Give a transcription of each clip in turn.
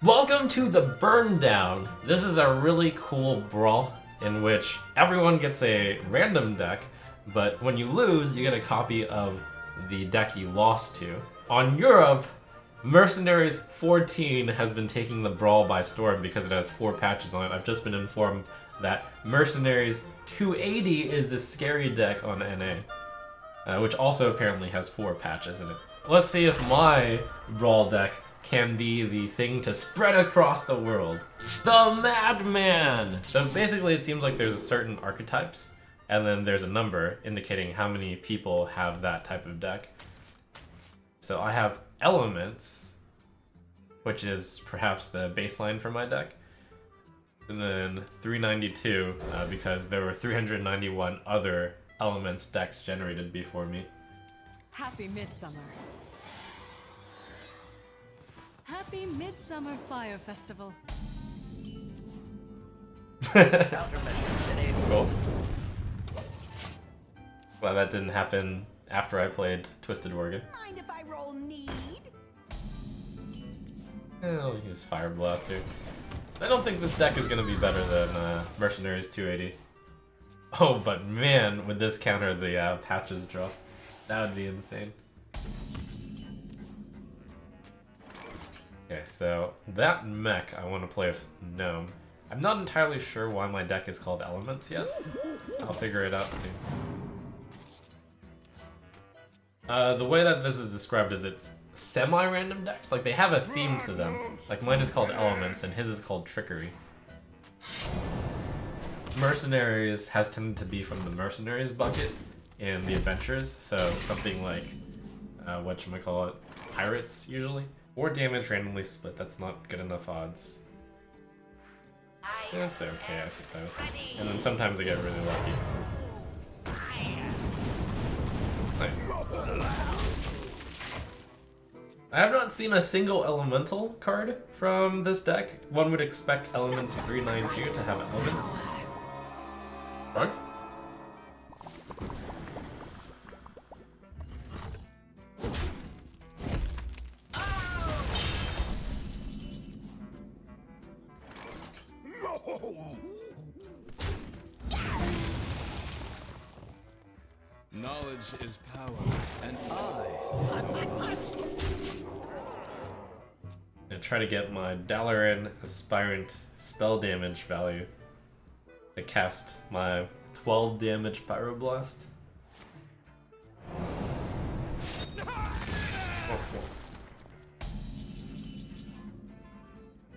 Welcome to the Burn Down. This is a really cool brawl in which everyone gets a random deck, but when you lose, you get a copy of the deck you lost to. On Europe, Mercenaries 14 has been taking the brawl by storm because it has 4 patches on it. I've just been informed that Mercenaries 280 is the scary deck on NA, which also apparently has 4 patches in it. Let's see if my brawl deck can be the thing to spread across the world. The Madman! So basically it seems like there's a certain archetypes, and then there's a number indicating how many people have that type of deck. So I have Elements, which is perhaps the baseline for my deck. And then 392, because there were 391 other Elements decks generated before me. Happy Midsummer. Happy Midsummer Fire Festival. Cool. Well, that didn't happen after I played Twisted Organ. Mind if I roll need? I'll use Fire Blast here. I don't think this deck is going to be better than Mercenaries 280. Oh, but man, would this counter the patches drop? That would be insane. Okay, so that mech I want to play with Gnome. I'm not entirely sure why my deck is called Elements yet. I'll figure it out soon. The way that this is described is it's semi-random decks. Like, they have a theme to them. Like, mine is called Elements and his is called Trickery. Mercenaries has tended to be from the Mercenaries bucket in the adventures, so something like, whatchamacallit, Pirates, usually. Or damage randomly split, that's not good enough odds. That's okay, I suppose. And then sometimes I get really lucky. Nice. I have not seen a single elemental card from this deck. One would expect Elements 392 to have elements. Rug? Knowledge is power, and I'm gonna try to get my Dalaran Aspirant spell damage value to cast my 12 damage Pyroblast.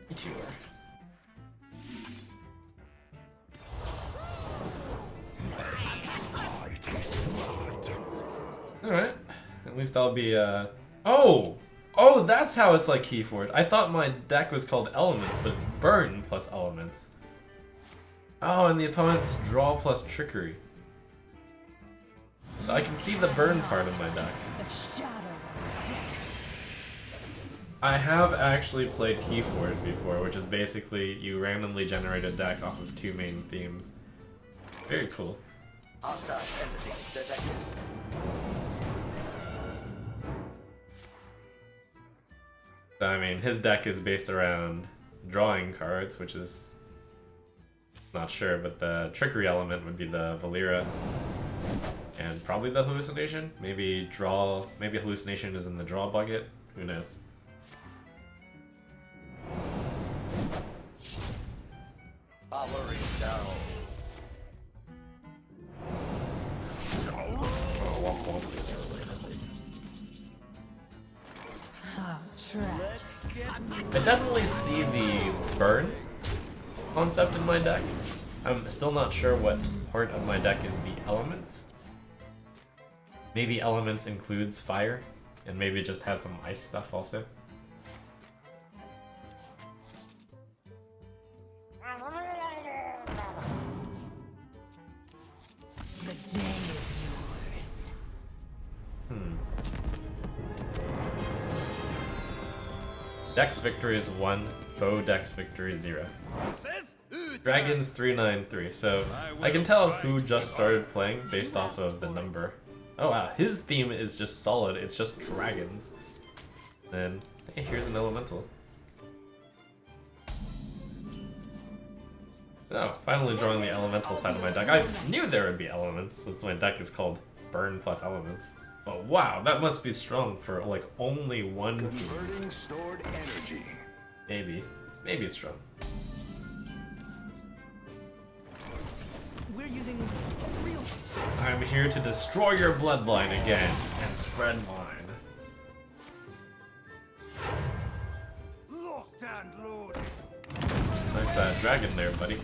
Meteor. Alright, at least I'll be, Oh! Oh, that's how it's like Keyforge. I thought my deck was called Elements, but it's Burn plus Elements. Oh, and the opponent's Draw plus Trickery. I can see the Burn part of my deck. I have actually played Keyforge before, which is basically you randomly generate a deck off of 2 main themes. Very cool. Hostile entity detected. I mean, his deck is based around drawing cards, which is not sure, but the trickery element would be the Valera. And probably the hallucination. Maybe hallucination is in the draw bucket. Who knows? Armory down. I definitely see the burn concept in my deck. I'm still not sure what part of my deck is the elements. Maybe elements includes fire, and maybe it just has some ice stuff also. The day is yours. Dex victory is 1, foe dex victory 0. Dragons 393, so I can tell who just started playing based off of the number. Oh wow, his theme is just solid, it's just dragons. Then, hey, here's an elemental. Oh, finally drawing the elemental side of my deck. I knew there would be elements, since my deck is called Burn plus Elements. But wow, that must be strong for like only one. Converting stored energy. Maybe strong. We're using real. I'm here to destroy your bloodline again and spread mine. Locked and loaded. Nice dragon there, buddy.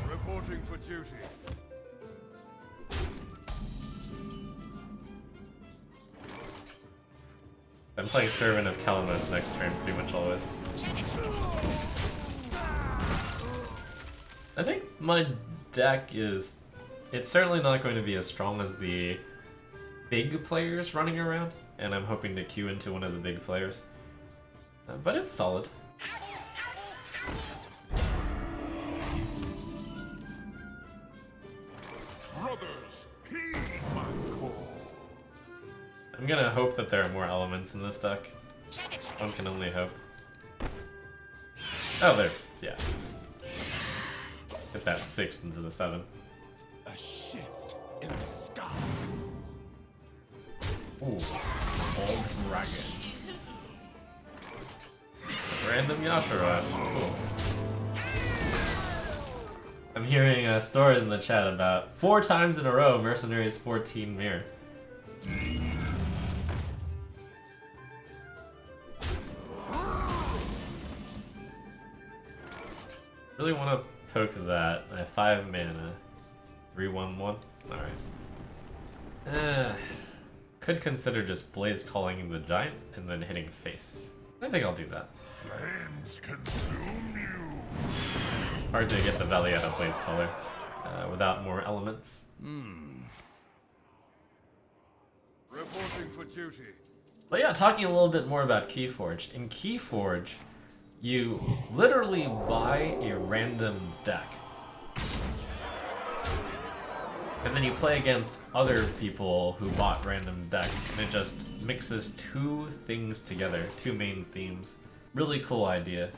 Reporting for duty. I'm playing Servant of Kalanos next turn pretty much always. I think my deck is... It's certainly not going to be as strong as the big players running around, and I'm hoping to queue into one of the big players. But it's solid. Brothers, heed my call. I'm gonna hope that there are more elements in this deck. One can only hope. Oh, there. Yeah. Just get that 6 into the 7. A shift in the skies. Ooh. All dragons. Random Yashara. Cool. I'm hearing stories in the chat about 4 times in a row Mercenaries 14 mirror. Really want to poke that. I have 5 mana. 3/1/1. Alright. Could consider just Blaze Calling the Giant and then hitting face. I think I'll do that. Flames consume you. Hard to get the value out of Blaze Caller without more elements. Reporting for duty. But yeah, talking a little bit more about Keyforge. In Keyforge, you literally buy a random deck. And then you play against other people who bought random decks, and it just mixes 2 things together, 2 main themes. Really cool idea.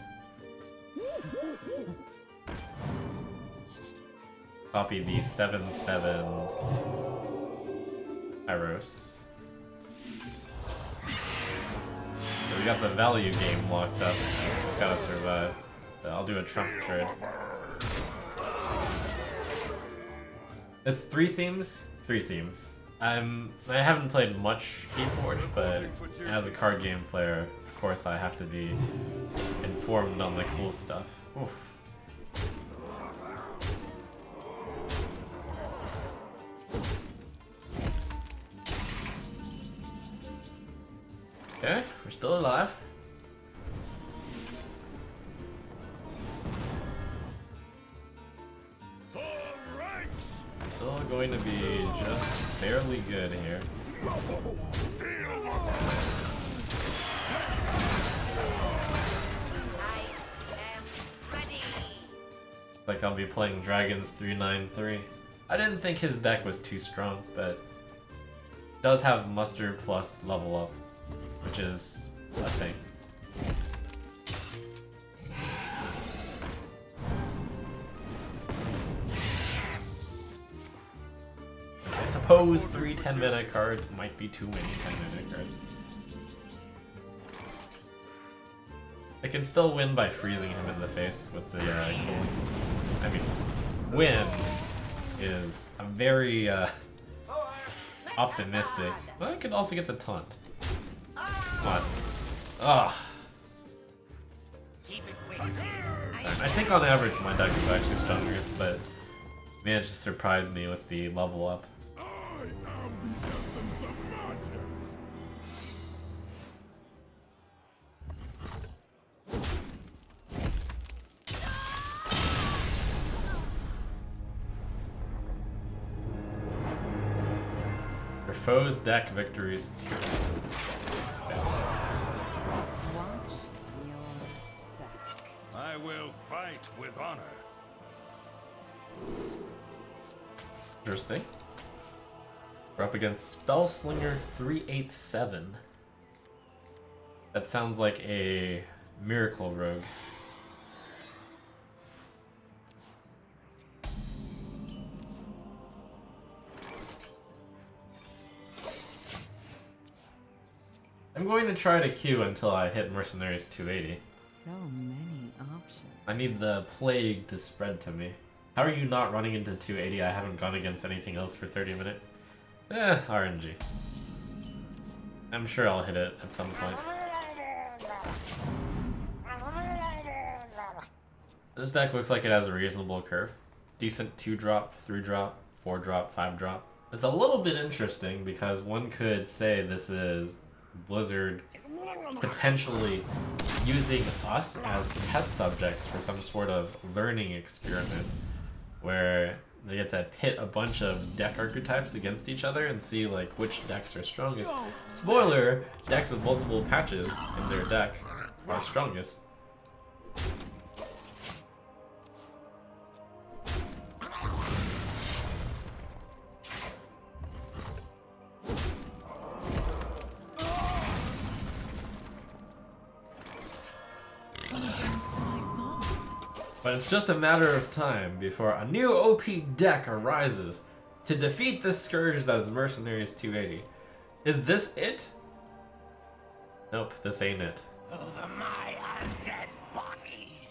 Copy the 7/7 Hyros. So we got the value game locked up. It's gotta survive. So I'll do a Trump trade. It's 3 themes? 3 themes. I haven't played much Keyforge, but as a card game player, of course I have to be informed on the cool stuff. Oof. Okay, we're still alive. Still going to be just barely good here. Like I'll be playing Dragons 393. I didn't think his deck was too strong, but does have muster plus level up, which is a thing. I suppose 3 10-mana cards might be too many 10-mana cards. I can still win by freezing him in the face with the cooling. I mean, win is a very optimistic. But I could also get the taunt. Come on. Ugh. I think on average my deck is actually stronger, but managed to surprise me with the level up. Your foe's deck victories too. Okay. Watch your back. I will fight with honor. We're up against Spellslinger 387. That sounds like a miracle rogue. I'm going to try to queue until I hit Mercenaries 280. So many options. I need the plague to spread to me. How are you not running into 280? I haven't gone against anything else for 30 minutes. RNG. I'm sure I'll hit it at some point. This deck looks like it has a reasonable curve. Decent 2-drop, 3-drop, 4-drop, 5-drop. It's a little bit interesting because one could say this is Blizzard potentially using us as test subjects for some sort of learning experiment where they get to pit a bunch of deck archetypes against each other and see like which decks are strongest. Spoiler, decks with multiple patches in their deck are strongest. But it's just a matter of time before a new OP deck arises to defeat this scourge that is Mercenaries 280. Is this it? Nope, this ain't it. Over my undead body.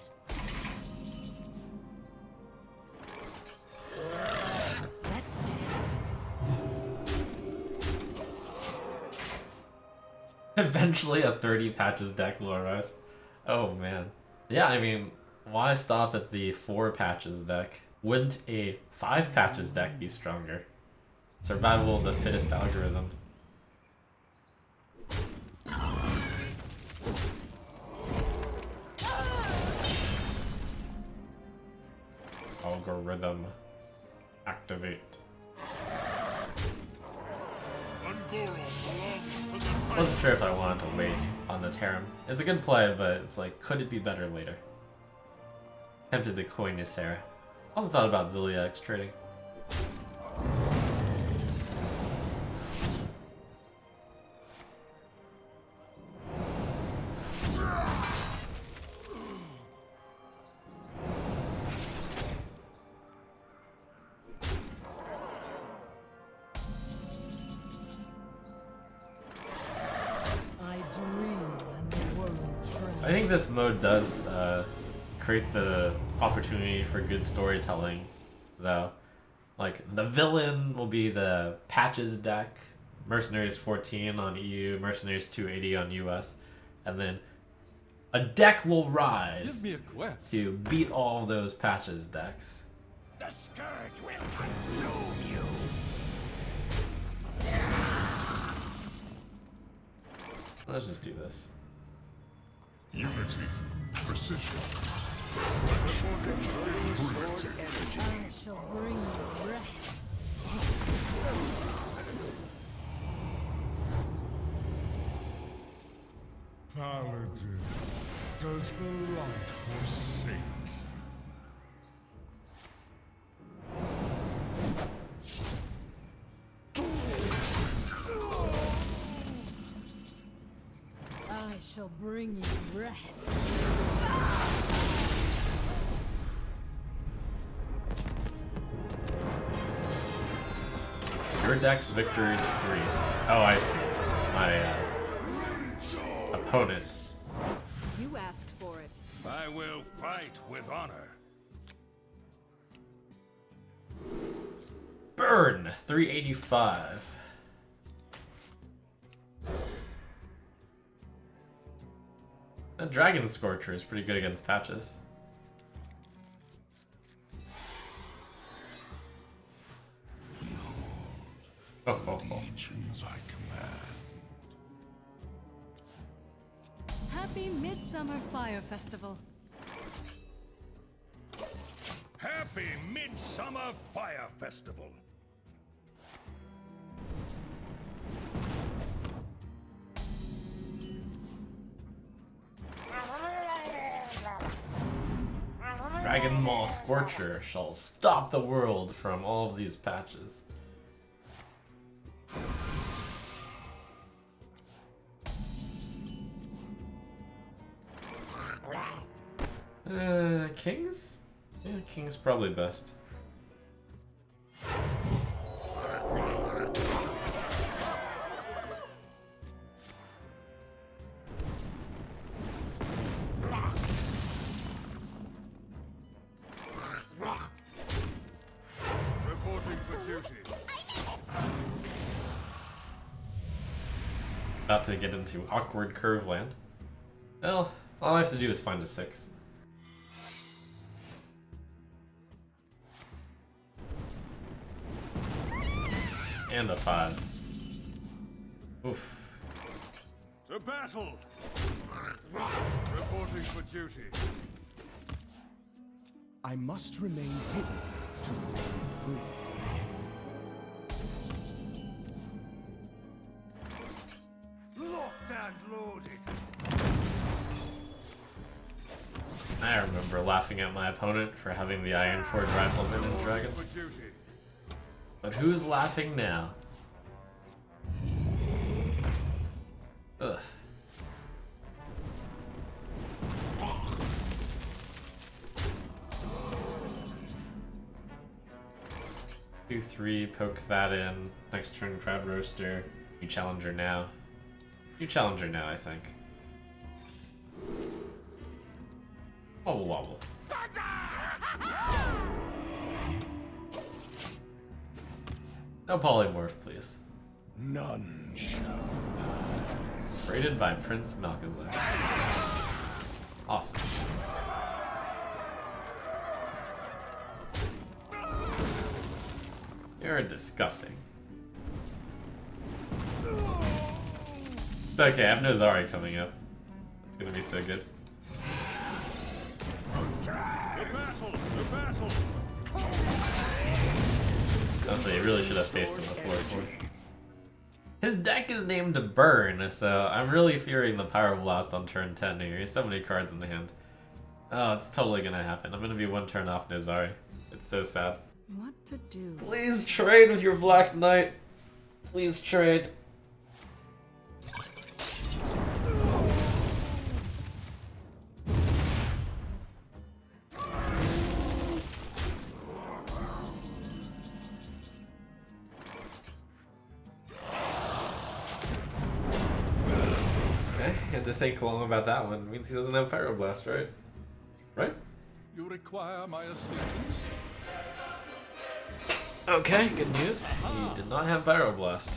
Let's dance. Eventually a 30 patches deck will arise. Oh man. Yeah, I mean, why stop at the 4 patches deck? Wouldn't a 5 patches deck be stronger? Survival of the fittest algorithm. Algorithm. Activate. Wasn't sure if I wanted to wait on the Terran. It's a good play, but it's like, could it be better later? Tempted to coin Ysera. Also thought about Ziliax trading. I think this mode does create the opportunity for good storytelling, though. Like, the villain will be the Patches deck, Mercenaries 14 on EU, Mercenaries 280 on US, and then a deck will rise Give me a quest. to beat all of those Patches decks. The scourge will consume you. Let's just do this. Unity, precision. I shall bring you rest. Paladin, does the light forsake? I shall bring you rest. Your deck's victory is 3. Oh, I see. My opponent. You asked for it. I will fight with honor. Burn 385. That Dragon Scorcher is pretty good against Patches. Oh, oh, oh. Legions I command. Happy Midsummer Fire Festival. Happy Midsummer Fire Festival. Dragon Maul Scorcher shall stop the world from all of these patches. Kings? Yeah, King's probably best. Reporting for duty. About to get into awkward curve land. Well, all I have to do is find a 6. And a 5. Oof. To battle! Reporting for duty. I must remain hidden to remain free. Locked and loaded. I remember laughing at my opponent for having the Iron Forge Rifleman in Dragon. For duty. But who's laughing now? Ugh. Do 3, poke that in. Next turn, Crab Roaster. You Challenger now. You Challenger now, I think. Wobble wobble. No polymorph, please. None shall. Rated by Prince Malchazar. Awesome. You're disgusting. It's okay, I have Nozari coming up. It's gonna be so good. The battle! The battle! Honestly, you really should have faced him before. His deck is named to Burn, so I'm really fearing the Power Blast on turn 10 here. He has so many cards in the hand. Oh, it's totally gonna happen. I'm gonna be 1 turn off Nozari. It's so sad. What to do? Please trade with your Black Knight. Please trade. Had to think long about that one. It means he doesn't have Pyroblast, right? Right? You require my assistance? Okay, good news. He did not have Pyroblast.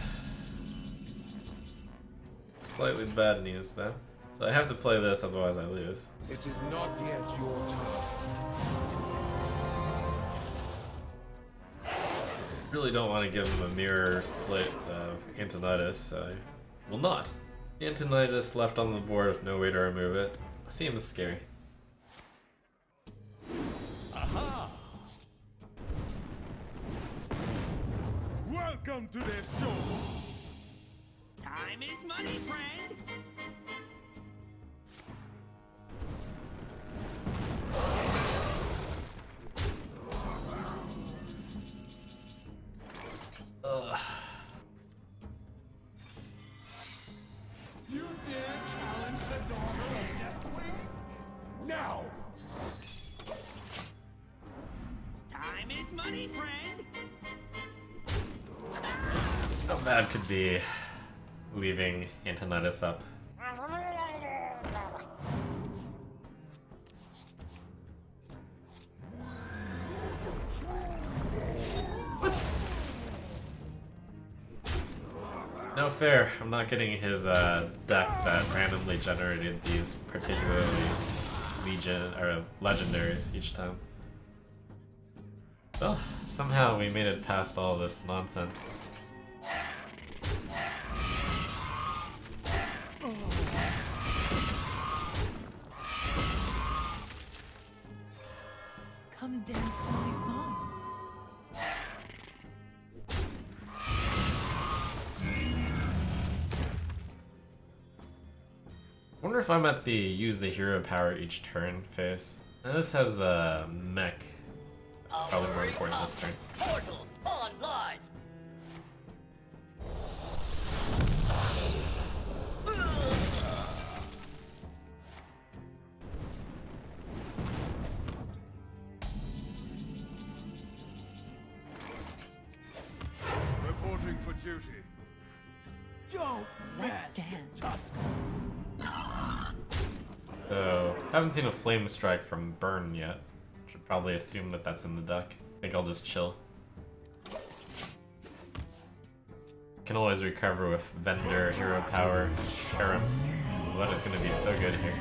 Slightly bad news, though. So I have to play this, otherwise I lose. It is not yet your time. Really don't want to give him a mirror split of Antonidas, so I will not. Antonidas left on the board with no way to remove it. Seems scary. Aha! Welcome to the show! Time is money, friend. Ugh. You dare challenge the daughter of Deathwing? Now! Time is money, friend. How bad could be leaving Antonidas up? What? No fair. I'm not getting his deck that randomly generated these particularly legendaries each time. Well, somehow we made it past all this nonsense. Come dance to my song. I wonder if I'm at the use the hero power each turn phase. And this has a mech. Probably more important this turn. Portals online. for duty. Don't Let's dance. So, haven't seen a flame strike from Burn yet. Should probably assume that that's in the deck. I think I'll just chill. Can always recover with Vendor, Hero Power, Harem. What is gonna be so good here.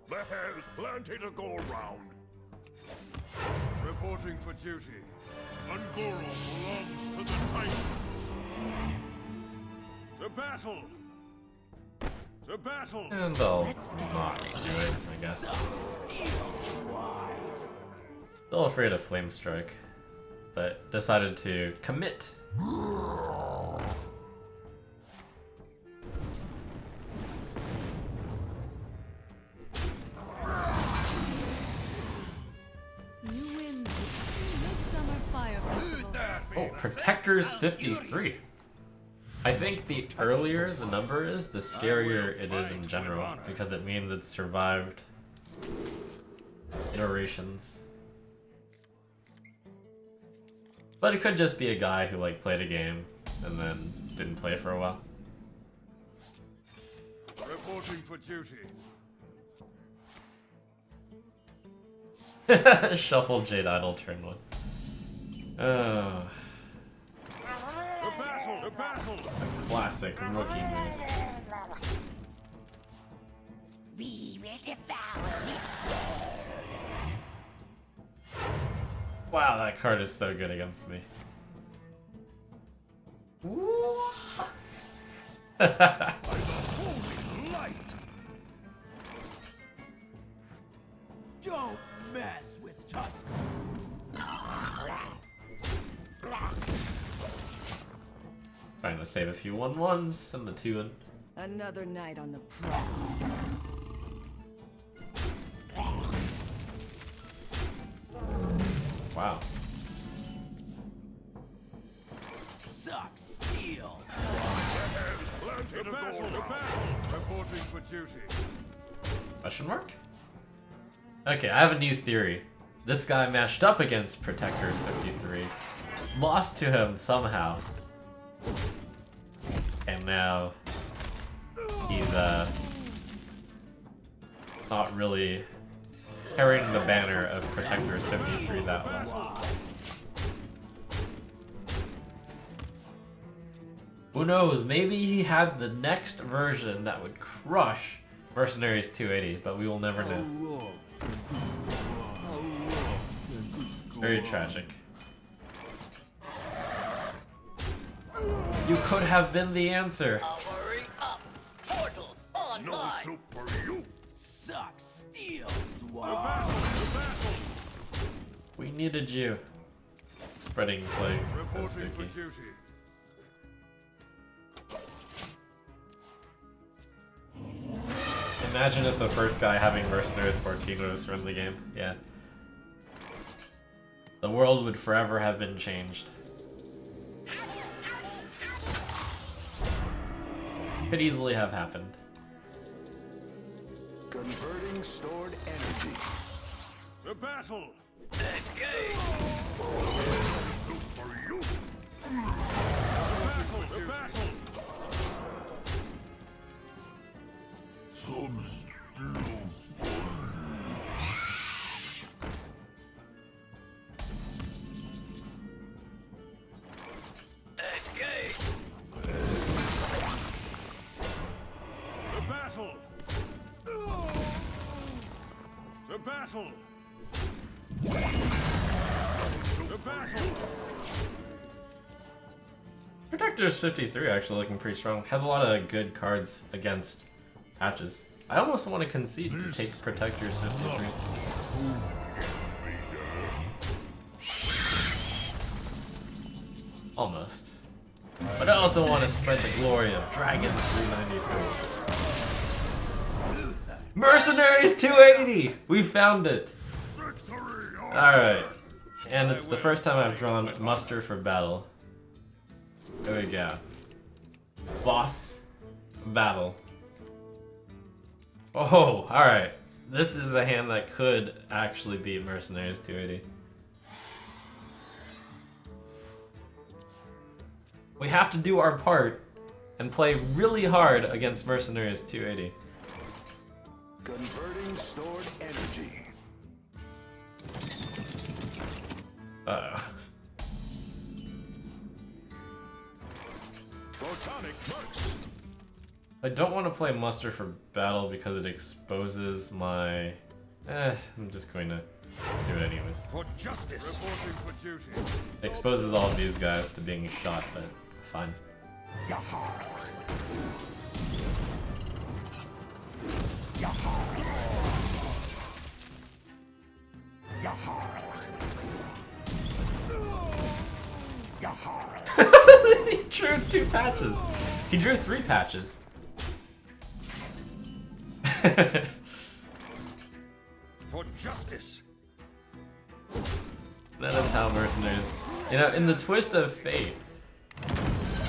There's plenty to go around. Reporting for duty. Ungoro belongs to the Titan. To battle! To battle! And I'll Let's dance. not do it, I guess. Still afraid of Flame Strike, but decided to commit. You win the Midsummer Fire Festival. Oh, Protectors 53. I think the earlier the number is, the scarier it is in general, because it means it's survived iterations. But it could just be a guy who like played a game and then didn't play for a while. Reporting for duty. Shuffle Jade Idol turn 1. Oh, To battle! To battle! classic rookie move. We will devour this. Wow, that card is so good against me. Holy light! Don't mess with Tusk. Trying to save a few 1/1s and the 2 in. Another night on the prowl. Wow. Suck steel. Plenty to battle! To battle! Reporting for duty. Question mark? Okay, I have a new theory. This guy matched up against Protectors 53, lost to him somehow, and now he's not really carrying the banner of Protectors 53 that well. Who knows, maybe he had the next version that would crush Mercenaries 280, but we will never know. Very tragic. You could have been the answer. Powering up. Portals online. No soup for you! Suck steel. To battle! To battle! We needed you. Spreading plague. That's Reporting for spooky. duty. Imagine if the first guy having Mercenaries 14 would have thrown the game. Yeah. The world would forever have been changed. Could easily have happened. Converting stored energy. To battle! Engage. Soup for you! To battle! To battle! Engage. To battle! To battle! To battle! Protectors 53 actually looking pretty strong. Has a lot of good cards against patches. I almost want to concede to take Protectors 53. Almost. But I also want to spread the glory of Dragon 393. Mercenaries 280! We found it! Alright. And it's the first time I've drawn Muster for Battle. There we go. Boss Battle. Oh, alright. This is a hand that could actually beat Mercenaries 280. We have to do our part and play really hard against Mercenaries 280. Converting stored energy. Uh-oh. Photonic burst. I don't want to play Muster for battle because it exposes my... I'm just going to do it anyways. For justice. Reporting for duty. It exposes all of these guys to being shot, but fine. He drew 2 patches. He drew 3 patches. For justice. That is how Mercenaries... You know, in the twist of fate,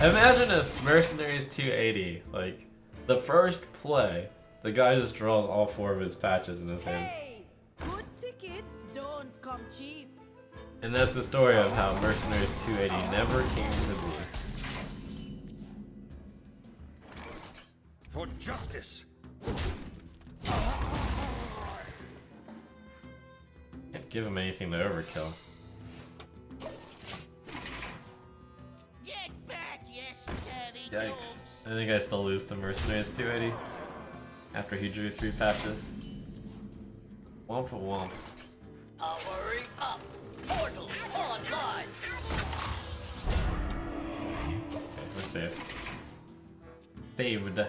imagine if Mercenaries 280, like, the first play, the guy just draws all 4 of his patches in his hand. Hey, good tickets don't come cheap. And that's the story of how Mercenaries 280 never came to be. For justice. Can't give him anything to overkill. Get back, you scabby Yikes. I think I still lose to Mercenaries 280 after he drew 3 patches. Womp a womp. Powering up. Portals online. Okay, we're safe. Saved.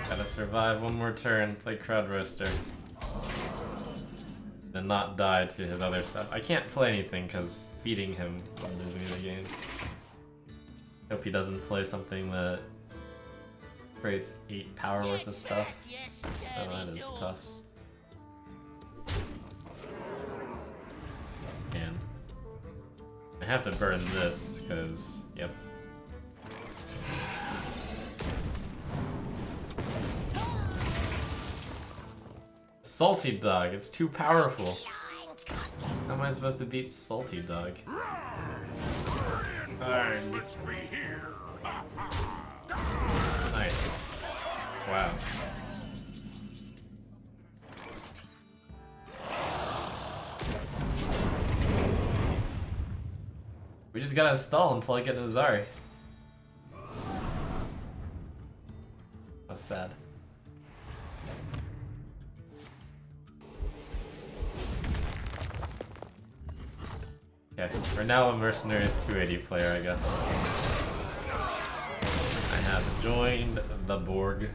Gotta survive one more turn, play Crowd Roaster. Then not die to his other stuff. I can't play anything because feeding him loses me the game. Hope he doesn't play something that creates 8 power worth of stuff. Oh, that is tough. And I have to burn this because, yep. Salty Dog, it's too powerful. How am I supposed to beat Salty Dog? Let's be here. Nice. Wow. We just gotta stall until I get Nazari. That's sad. Okay, we're now a Mercenaries 280 player, I guess. I have joined the Borg.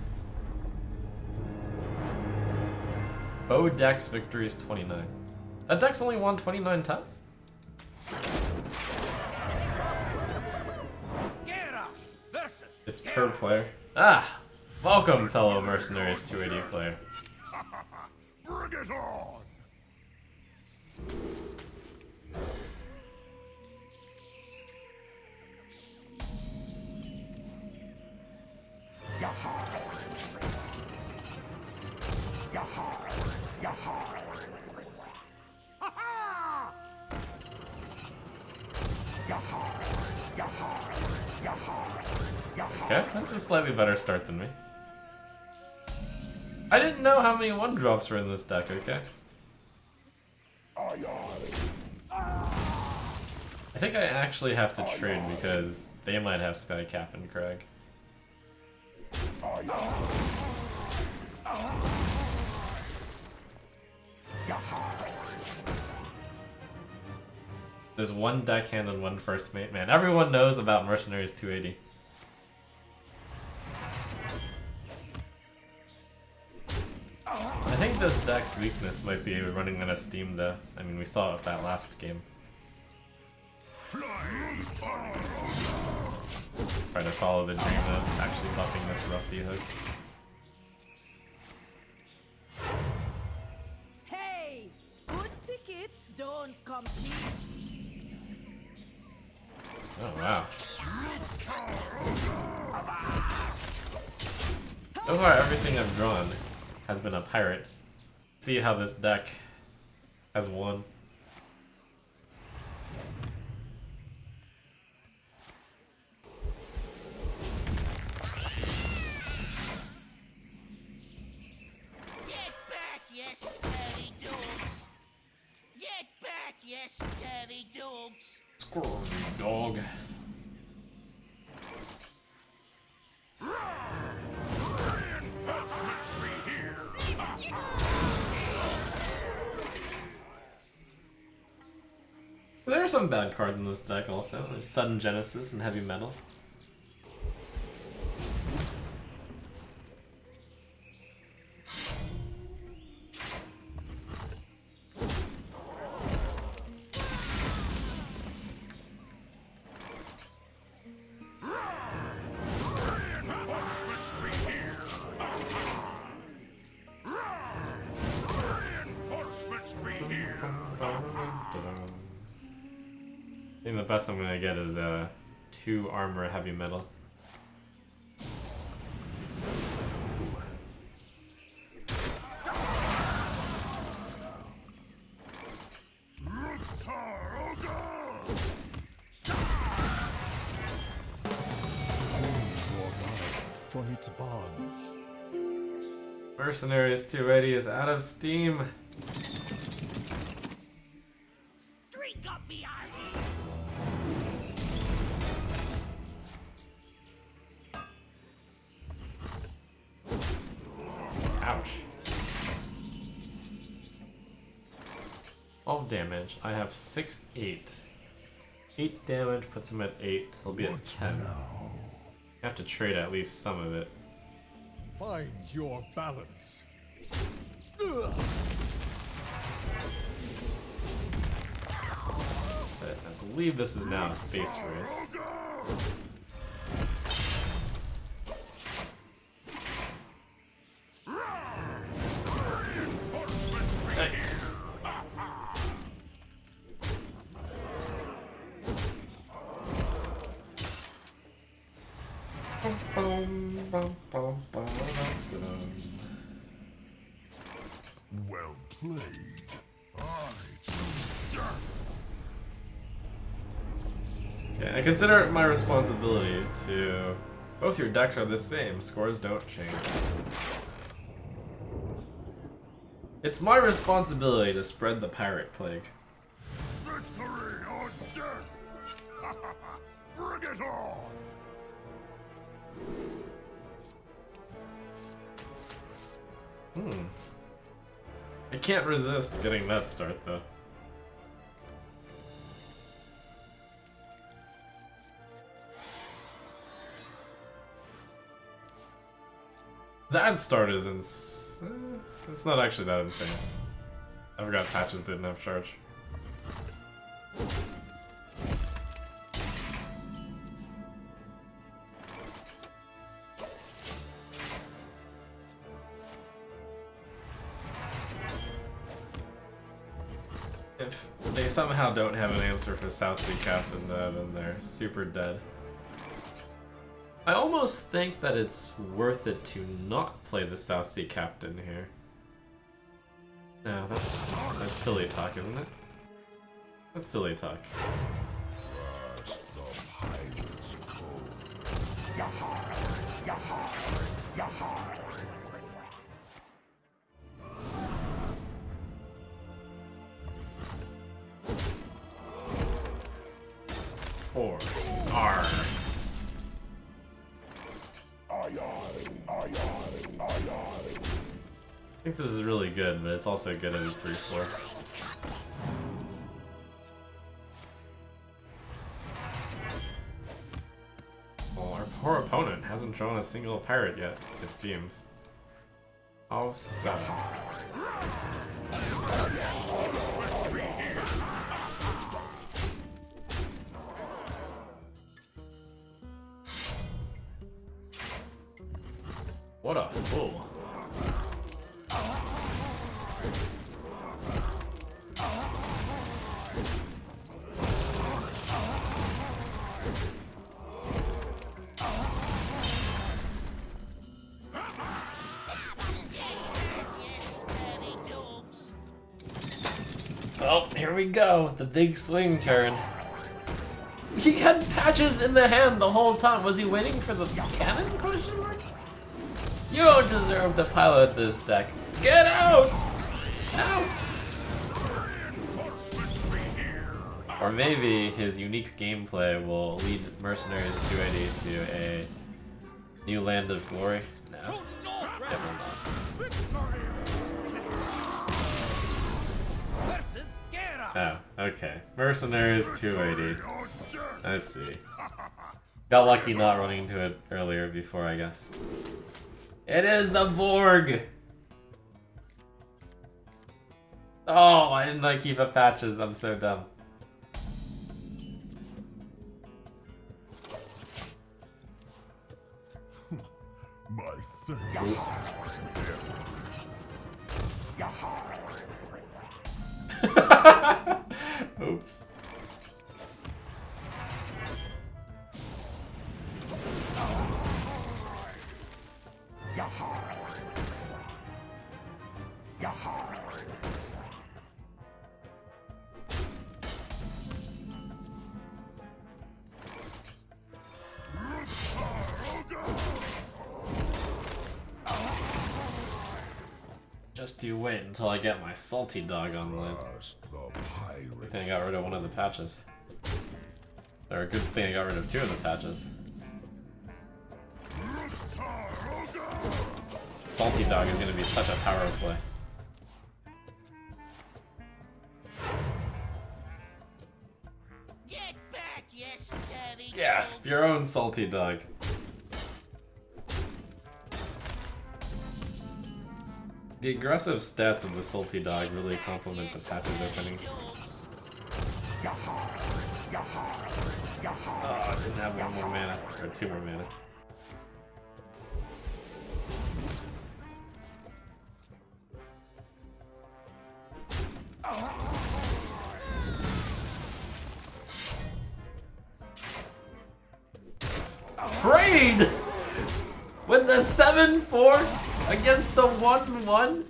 Bow Dex victories 29. That deck's only won 29 times? It's per player. Ah! Welcome, fellow Mercenaries 280 player. Bring it on. Okay, that's a slightly better start than me. I didn't know how many 1-drops were in this deck, okay? I think I actually have to trade because they might have Skycap and Craig. There's 1 deckhand and 1 first mate. Man, everyone knows about Mercenaries 280. I think this deck's weakness might be running out of steam though. I mean, we saw it with that last game. Try to follow the dream of actually buffing this Rusty Hook. Hey, good tickets don't come cheap. Oh wow. So far everything I've drawn has been a pirate. See how this deck has won. Get back, you scary dogs! Get back, you scary dogs! Screwy dog. There are some bad cards in this deck also. There's Sudden Genesis and Heavy Metal. I think the best I'm gonna get is 2 armor heavy metal. From its bonds. Mercenaries 280 is out of steam. Drink up me arteries! Ouch. 12 damage. I have 6, 8. 8 damage puts him at 8. He'll be at 10. You have to trade at least some of it. Find your balance. But I believe this is now a face race. Nice. Well played. Yeah, I consider it my responsibility to... Both your decks are the same, scores don't change. It's my responsibility to spread the pirate plague. Victory or death! Bring it on! I can't resist getting that start though. That start is it's not actually that insane. I forgot patches didn't have charge. If they somehow don't have an answer for South Sea Captain, then they're super dead. I almost think that it's worth it to not play the South Sea Captain here. No, that's silly talk, isn't it? That's silly talk. Or R. I think this is really good, but it's also good at 3-4. Well, our poor opponent hasn't drawn a single pirate yet, it seems. Oh, son. What a fool. Oh, here we go. The big swing turn. He had patches in the hand the whole time. Was he waiting for the cannon? Question mark? You don't deserve to pilot this deck. Get out! Out! Or maybe his unique gameplay will lead Mercenaries 280 to a new land of glory. No. Never mind. Oh, okay. Mercenaries 280. I see. Got lucky not running into it earlier before, I guess. It is the Borg! Oh, why didn't I keep up patches? I'm so dumb. My thanks. Oops. Just you wait until I get my salty dog on land. Good thing I got rid of one of the patches. Or a good thing I got rid of two of the patches. Salty dog is gonna be such a power play. Get back, you scary Gasp, your own salty dog. The aggressive stats of the salty dog really complement the patches openings. Oh, I didn't have one more mana, or two more mana. Trade! With the 7-4 against the 1-1?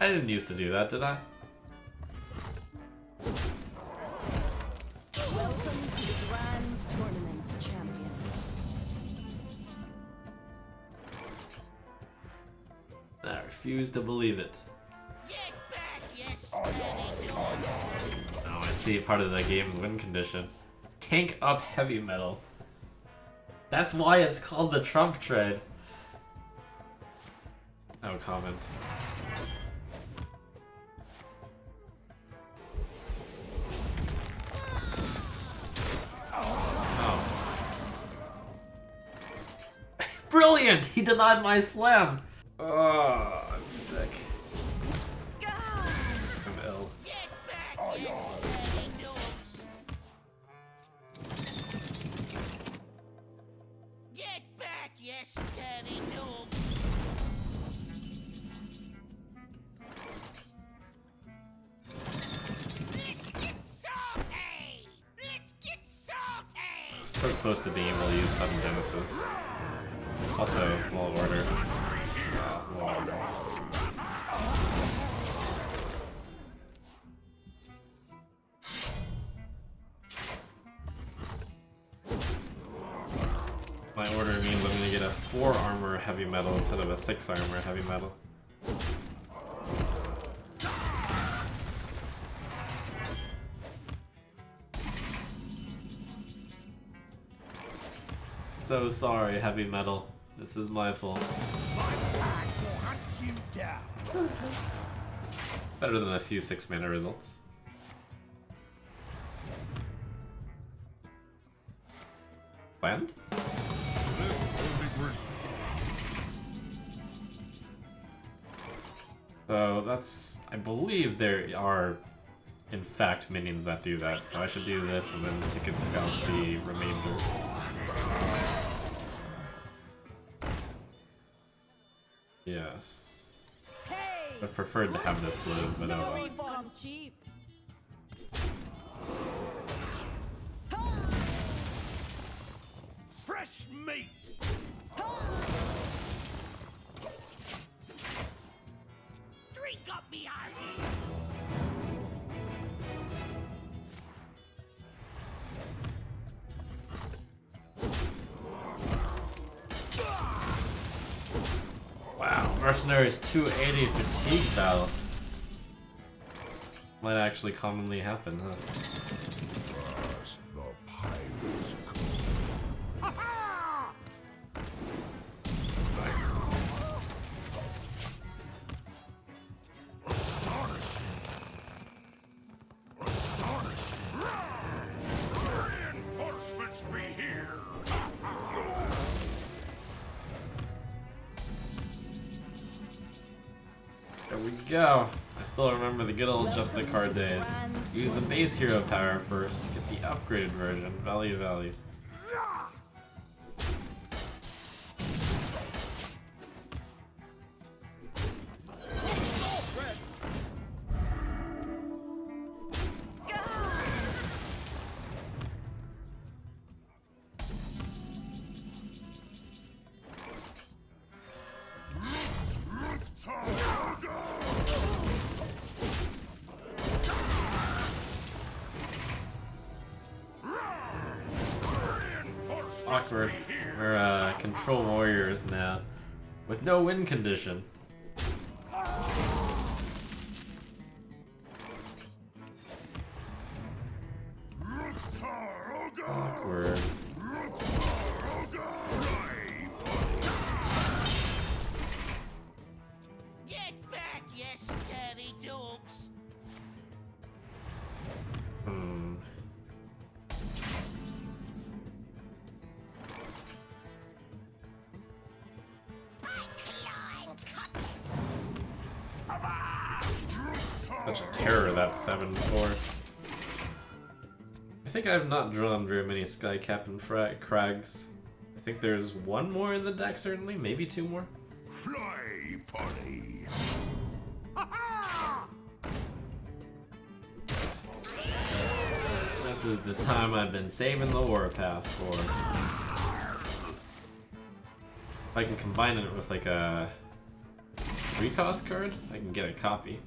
I didn't used to do that, did I? Welcome to the Grand Tournament, champion. I refuse to believe it. Get back, you scary Oh, I see part of the game's win condition. Tank up heavy metal. That's why it's called the Trump trade. No comment. Brilliant! He denied my slam! Oh, I'm sick. I'm ill. Get back, you scary dogs. Get back, you scary dogs. Let's get salty! Let's get salty! So close to being able to use Sudden Genesis. Also, low order. Low order. My order means I'm gonna get a 4 armor heavy metal instead of a 6 armor heavy metal. So sorry, heavy metal. This is my fault. Better than a few 6 mana results. Land? So that's... I believe there are, in fact, minions that do that. So I should do this and then Ticket Scout the remainders. Yes. I preferred to have this live, but oh well. Come cheap. Fresh meat. Mercenaries 280 fatigue battle. Might actually commonly happen, huh? First, the pirates Nice. reinforcements be here. There we go. I still remember the good old Justicar days. Use the base hero power first to get the upgraded version. Value. Awkward. We're control warriors now, with no win condition. Awkward. Get back, you scary dogs! Such a terror, that 7-4. I think I've not drawn very many Sky Captain Crags. I think there's one more in the deck, certainly. Maybe two more. Fly, party. This is the time I've been saving the Warpath for. If I can combine it with like a 3-cost card, I can get a copy.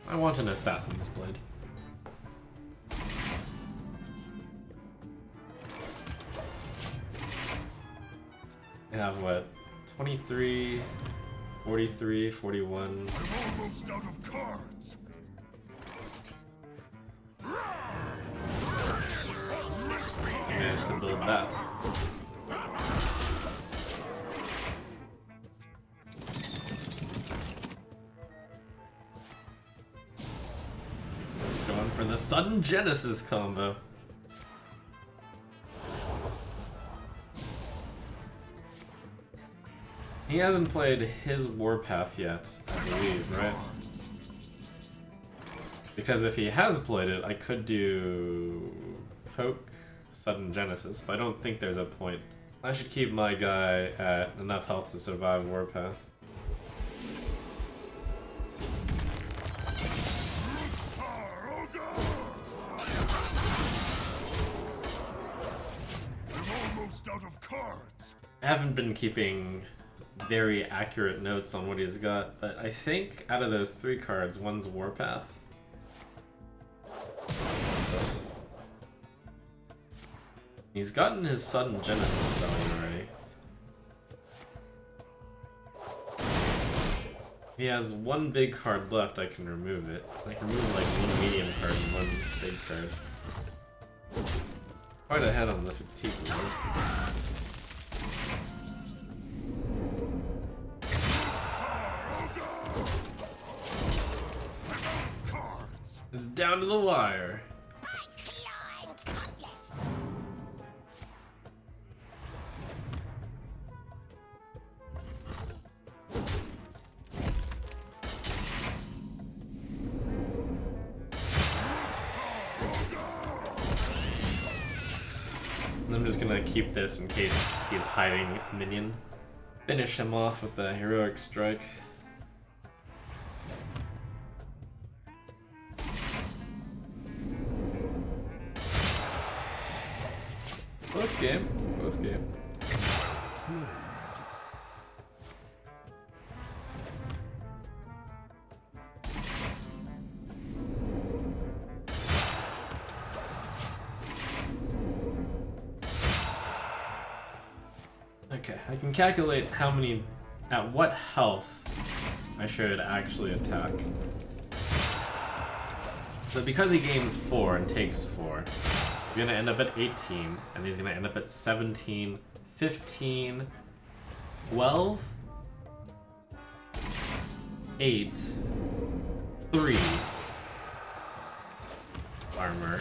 I want an Assassin's Blade. I have what? 23, 43, 41. I'm almost out of cards. I managed to build that. Going for the sudden Genesis combo. He hasn't played his Warpath yet, I believe, right? Because if he has played it, I could do Poke, Sudden Genesis, but I don't think there's a point. I should keep my guy at enough health to survive Warpath. I'm almost out of cards. I haven't been keeping very accurate notes on what he's got, but I think out of those 3 cards, one's Warpath. He's gotten his Sudden Genesis going already. If he has one big card left, I can remove it. I can remove like one medium card and one big card. Quite ahead on the fatigue list. It's down to the wire. I'm just gonna keep this in case he's hiding a minion. Finish him off with the heroic strike. game. Close game. Okay, I can calculate how many, at what health I should actually attack. So because he gains 4 and takes 4, he's gonna end up at 18, and he's gonna end up at 17, 15, 12, 8, 3 armor,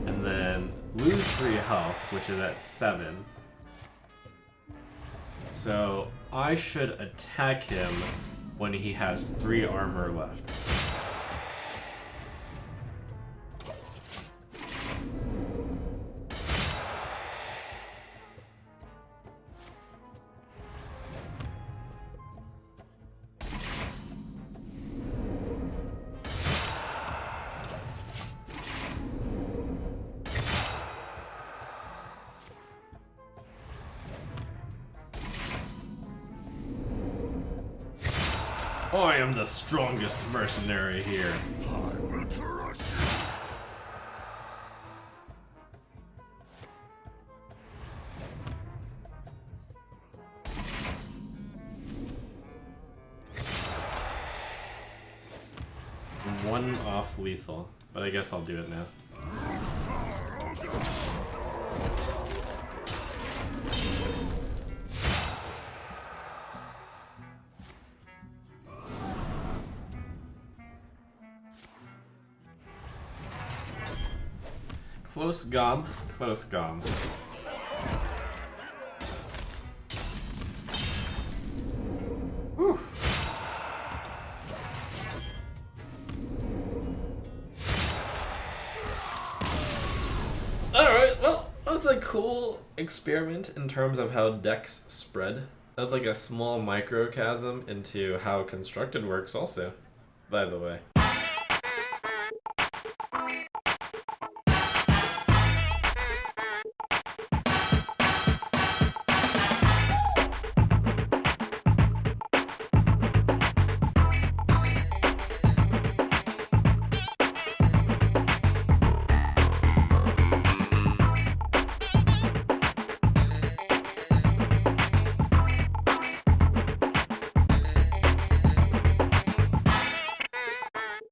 and then lose 3 health, which is at 7. So I should attack him when he has 3 armor left. I am the strongest mercenary here. I will crush I'm 1 off lethal, but I guess I'll do it now. Close gob, close gob. Whew. Alright, well, that's a cool experiment in terms of how decks spread. That's like a small microcosm into how Constructed works also, by the way.